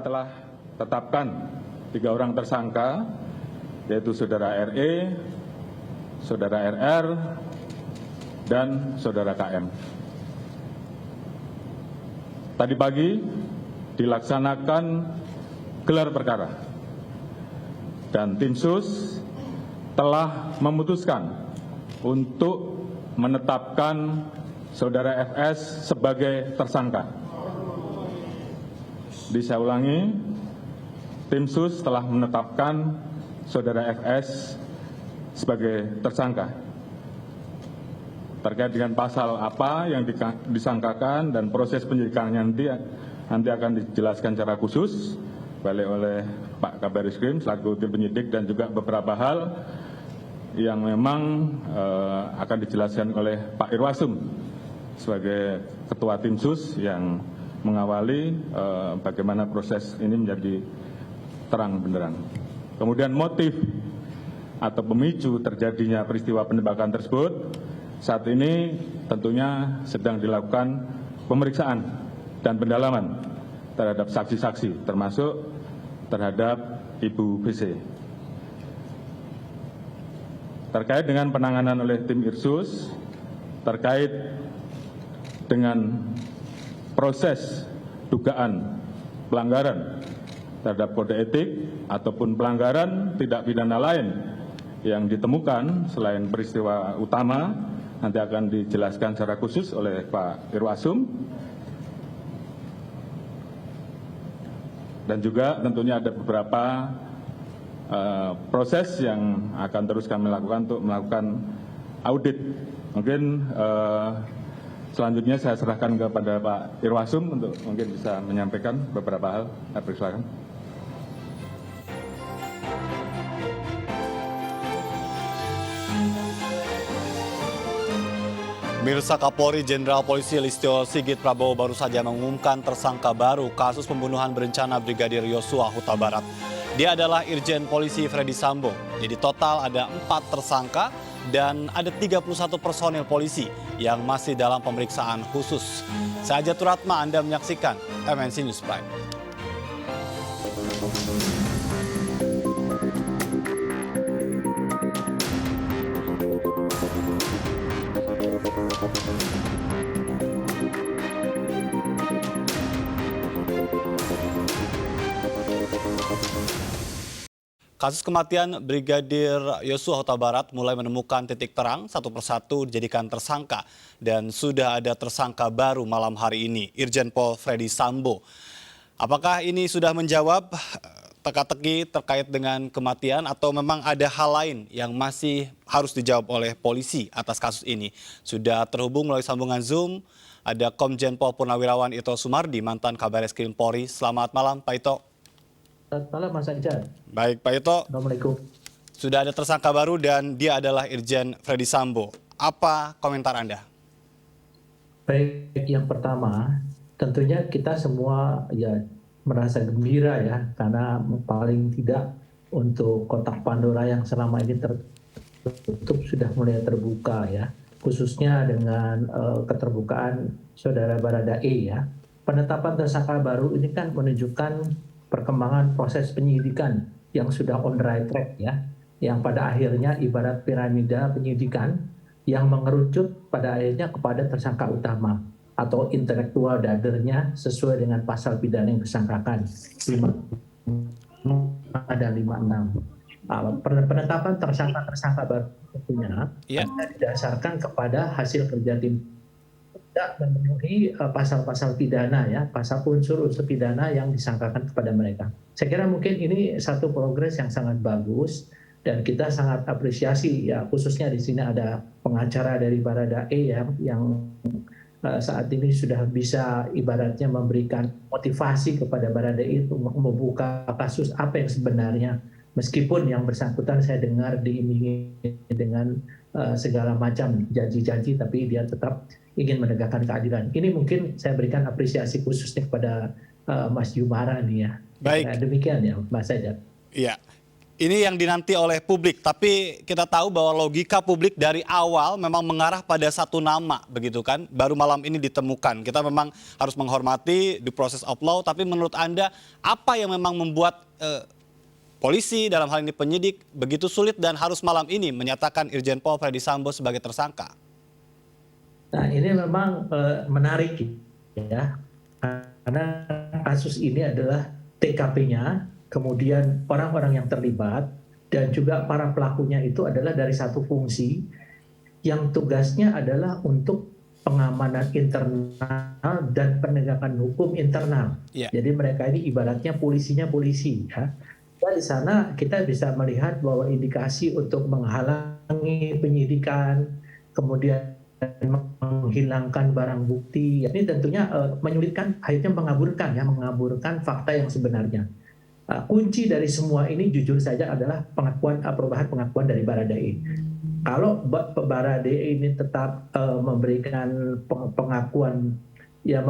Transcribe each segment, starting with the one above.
telah tetapkan 3 orang tersangka, yaitu Saudara RE, Saudara RR, dan Saudara KM. Tadi pagi dilaksanakan gelar perkara dan tim sus telah memutuskan untuk menetapkan Saudara FS sebagai tersangka. Saya ulangi, tim sus telah menetapkan Saudara FS sebagai tersangka. Terkait dengan pasal apa yang disangkakan dan proses penyidikannya nanti akan dijelaskan secara khusus balik oleh Pak Kabar Eskrim selaku tim penyidik dan juga beberapa hal yang memang akan dijelaskan oleh Pak Irwasum sebagai Ketua Tim Sus yang mengawali bagaimana proses ini menjadi terang benderang. Kemudian motif atau pemicu terjadinya peristiwa penembakan tersebut saat ini tentunya sedang dilakukan pemeriksaan dan pendalaman terhadap saksi-saksi termasuk terhadap Ibu BC. Terkait dengan penanganan oleh tim Irsus terkait dengan proses dugaan pelanggaran terhadap kode etik ataupun pelanggaran tindak pidana lain yang ditemukan selain peristiwa utama nanti akan dijelaskan secara khusus oleh Pak Irwasum. Dan juga tentunya ada beberapa proses yang akan terus kami lakukan untuk melakukan audit. Mungkin selanjutnya saya serahkan kepada Pak Irwasum untuk mungkin bisa menyampaikan beberapa hal. Saya persilakan. Mirsa, Kapolri Jenderal Polisi Listio Sigit Prabowo baru saja mengumumkan tersangka baru kasus pembunuhan berencana Brigadir Yosua Huta Barat. Dia adalah Irjen Polisi Freddy Sambo. Jadi total ada 4 tersangka dan ada 31 personil polisi yang masih dalam pemeriksaan khusus. Saya Ajatul Ratma, Anda menyaksikan MNC News Prime. Kasus kematian Brigadir Yosua Huta Barat mulai menemukan titik terang satu persatu dijadikan tersangka dan sudah ada tersangka baru malam hari ini, Irjen Pol Freddy Sambo. Apakah ini sudah menjawab teka-teki terkait dengan kematian atau memang ada hal lain yang masih harus dijawab oleh polisi atas kasus ini? Sudah terhubung melalui sambungan Zoom, ada Komjen Pol Purnawirawan Ito Sumardi, mantan Kabareskrim Polri. Selamat malam, Pak Ito. Selamat malam, Mas Anjar. Baik, Pak Ito. Assalamualaikum. Sudah ada tersangka baru dan dia adalah Irjen Freddy Sambo. Apa komentar Anda? Baik, yang pertama, tentunya kita semua ya merasa gembira ya, karena paling tidak untuk kotak Pandora yang selama ini tertutup sudah mulai terbuka ya, khususnya dengan keterbukaan Saudara Baradae ya. Penetapan tersangka baru ini kan menunjukkan perkembangan proses penyidikan yang sudah on the right track ya, yang pada akhirnya ibarat piramida penyidikan yang mengerucut pada akhirnya kepada tersangka utama atau intelektual dadernya sesuai dengan pasal pidana yang disangkakan 5 ada 56. Penetapan tersangka baru tentunya didasarkan kepada hasil kerja tim tidak memenuhi pasal-pasal pidana ya, pasal unsur-unsur pidana yang disangkakan kepada mereka. Saya kira mungkin ini satu progres yang sangat bagus dan kita sangat apresiasi ya, khususnya di sini ada pengacara dari Baradae ya, yang saat ini sudah bisa ibaratnya memberikan motivasi kepada Baradae itu membuka kasus apa yang sebenarnya, meskipun yang bersangkutan saya dengar diiming dengan segala macam janji-janji, tapi dia tetap ingin menegakkan keadilan. Ini mungkin saya berikan apresiasi khususnya kepada Mas Jumara nih ya. Baik. Nah, demikian ya, Mas Ajat. Iya. Ini yang dinanti oleh publik, tapi kita tahu bahwa logika publik dari awal memang mengarah pada satu nama, begitu kan? Baru malam ini ditemukan. Kita memang harus menghormati the process of law, tapi menurut Anda apa yang memang membuat polisi dalam hal ini penyidik begitu sulit dan harus malam ini menyatakan Irjen Pol Verdi Sambo sebagai tersangka? Nah, ini memang menarik ya, karena kasus ini adalah TKP-nya, kemudian orang-orang yang terlibat, dan juga para pelakunya itu adalah dari satu fungsi yang tugasnya adalah untuk pengamanan internal dan penegakan hukum internal. Yeah. Jadi mereka ini ibaratnya polisinya polisi. Ya. Dan di sana kita bisa melihat bahwa indikasi untuk menghalangi penyidikan, kemudian menghilangkan barang bukti, ini tentunya menyulitkan, akhirnya mengaburkan fakta yang sebenarnya. Kunci dari semua ini jujur saja adalah perubahan pengakuan dari Baradae. Kalau Baradae ini tetap memberikan pengakuan yang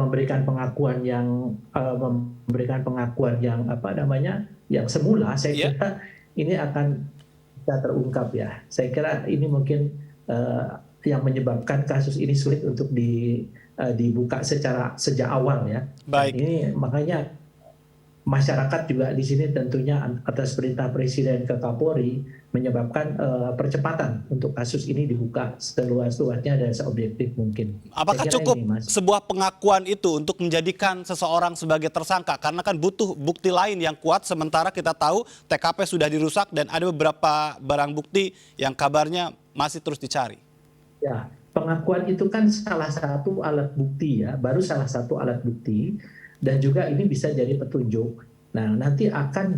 yang semula, saya kira ini akan bisa terungkap ya. Saya kira ini mungkin yang menyebabkan kasus ini sulit untuk dibuka sejak awal ya. Baik. Dan ini makanya masyarakat juga di sini tentunya atas perintah Presiden ke Kapolri menyebabkan percepatan untuk kasus ini dibuka seluas-luasnya dan seobjektif mungkin. Apakah cukup sebuah pengakuan itu untuk menjadikan seseorang sebagai tersangka? Karena kan butuh bukti lain yang kuat, sementara kita tahu TKP sudah dirusak dan ada beberapa barang bukti yang kabarnya masih terus dicari. Ya, pengakuan itu kan salah satu alat bukti ya, baru salah satu alat bukti. Dan juga ini bisa jadi petunjuk. Nah, nanti akan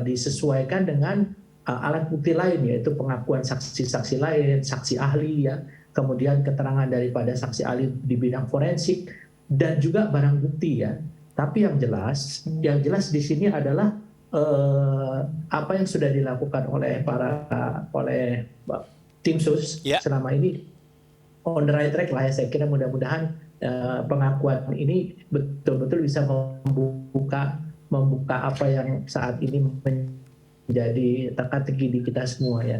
disesuaikan dengan alat bukti lain, yaitu pengakuan saksi-saksi lain, saksi ahli ya, kemudian keterangan daripada saksi ahli di bidang forensik, dan juga barang bukti ya. Tapi yang jelas di sini adalah apa yang sudah dilakukan oleh tim sus selama ini on the right track lah ya. Saya kira mudah-mudahan pengakuan ini betul-betul bisa membuka apa yang saat ini menjadi teka-teki di kita semua ya.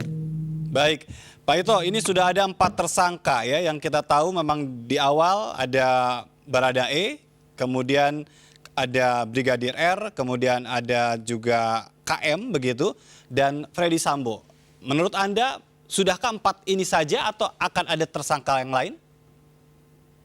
Baik, Pak Ito, ini sudah ada 4 tersangka ya yang kita tahu memang di awal ada Baradae, kemudian ada Brigadir R, kemudian ada juga KM begitu, dan Verdi Sambo. Menurut Anda, sudahkah 4 ini saja atau akan ada tersangka yang lain?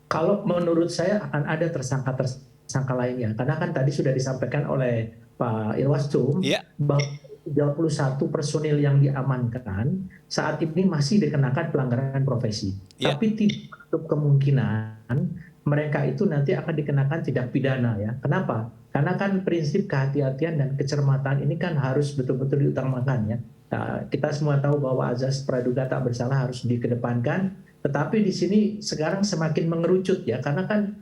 Kalau menurut saya akan ada tersangka lainnya, karena kan tadi sudah disampaikan oleh Pak Irwasum bahwa 31 personil yang diamankan saat ini masih dikenakan pelanggaran profesi. Tapi tidak menutup kemungkinan mereka itu nanti akan dikenakan tindak pidana ya. Kenapa? Karena kan prinsip kehati-hatian dan kecermatan ini kan harus betul-betul diutamakan ya. Nah, kita semua tahu bahwa azas praduga tak bersalah harus dikedepankan. Tetapi di sini sekarang semakin mengerucut ya, karena kan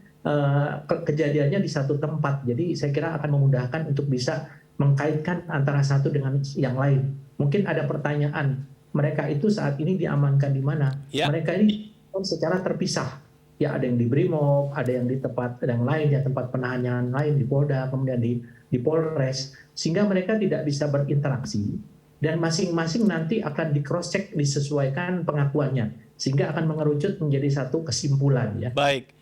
kejadiannya di satu tempat. Jadi saya kira akan memudahkan untuk bisa mengkaitkan antara satu dengan yang lain. Mungkin ada pertanyaan, mereka itu saat ini diamankan di mana? Mereka ini secara terpisah. Ya ada yang di Brimob, ada yang di tempat yang lain, ya tempat penahanan lain di Polda, kemudian di Polres. Sehingga mereka tidak bisa berinteraksi. Dan masing-masing nanti akan di cross check, disesuaikan pengakuannya. Sehingga akan mengerucut menjadi satu kesimpulan ya. Baik,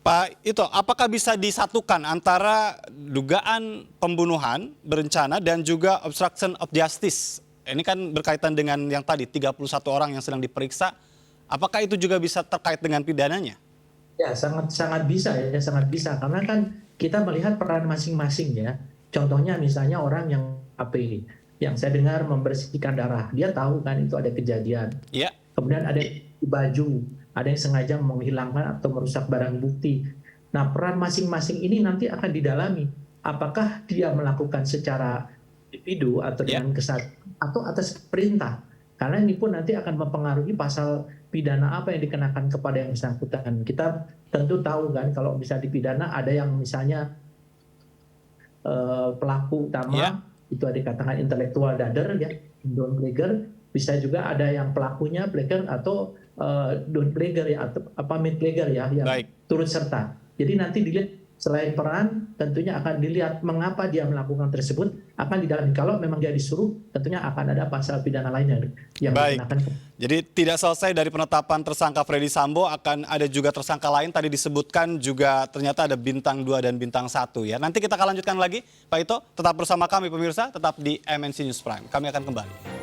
Pak Ito, apakah bisa disatukan antara dugaan pembunuhan berencana dan juga obstruction of justice? Ini kan berkaitan dengan yang tadi 31 orang yang sedang diperiksa. Apakah itu juga bisa terkait dengan pidananya? Ya sangat bisa ya, sangat bisa, karena kan kita melihat peran masing-masing ya. Contohnya misalnya orang yang AP, yang saya dengar membersihkan darah, dia tahu kan itu ada kejadian. Kemudian ada baju, ada yang sengaja menghilangkan atau merusak barang bukti. Nah, peran masing-masing ini nanti akan didalami. Apakah dia melakukan secara individu atau dengan kesadaran atau atas perintah? Karena ini pun nanti akan mempengaruhi pasal pidana apa yang dikenakan kepada yang bersangkutan. Kita tentu tahu kan kalau bisa dipidana ada yang misalnya pelaku utama itu ada dikatakan intelektual dader ya, don't plager. Bisa juga ada yang pelakunya plager atau don't plager ya, atau mid plager ya, yang turut serta. Jadi nanti dilihat selain peran, tentunya akan dilihat mengapa dia melakukan tersebut, akan didalami. Kalau memang dia disuruh, tentunya akan ada pasal pidana lainnya yang Baik, dikenakan. jadi tidak selesai dari penetapan tersangka Freddy Sambo, akan ada juga tersangka lain, tadi disebutkan juga ternyata ada bintang 2 dan bintang 1 ya. Nanti kita akan lanjutkan lagi, Pak Ito, tetap bersama kami pemirsa, tetap di MNC News Prime. Kami akan kembali.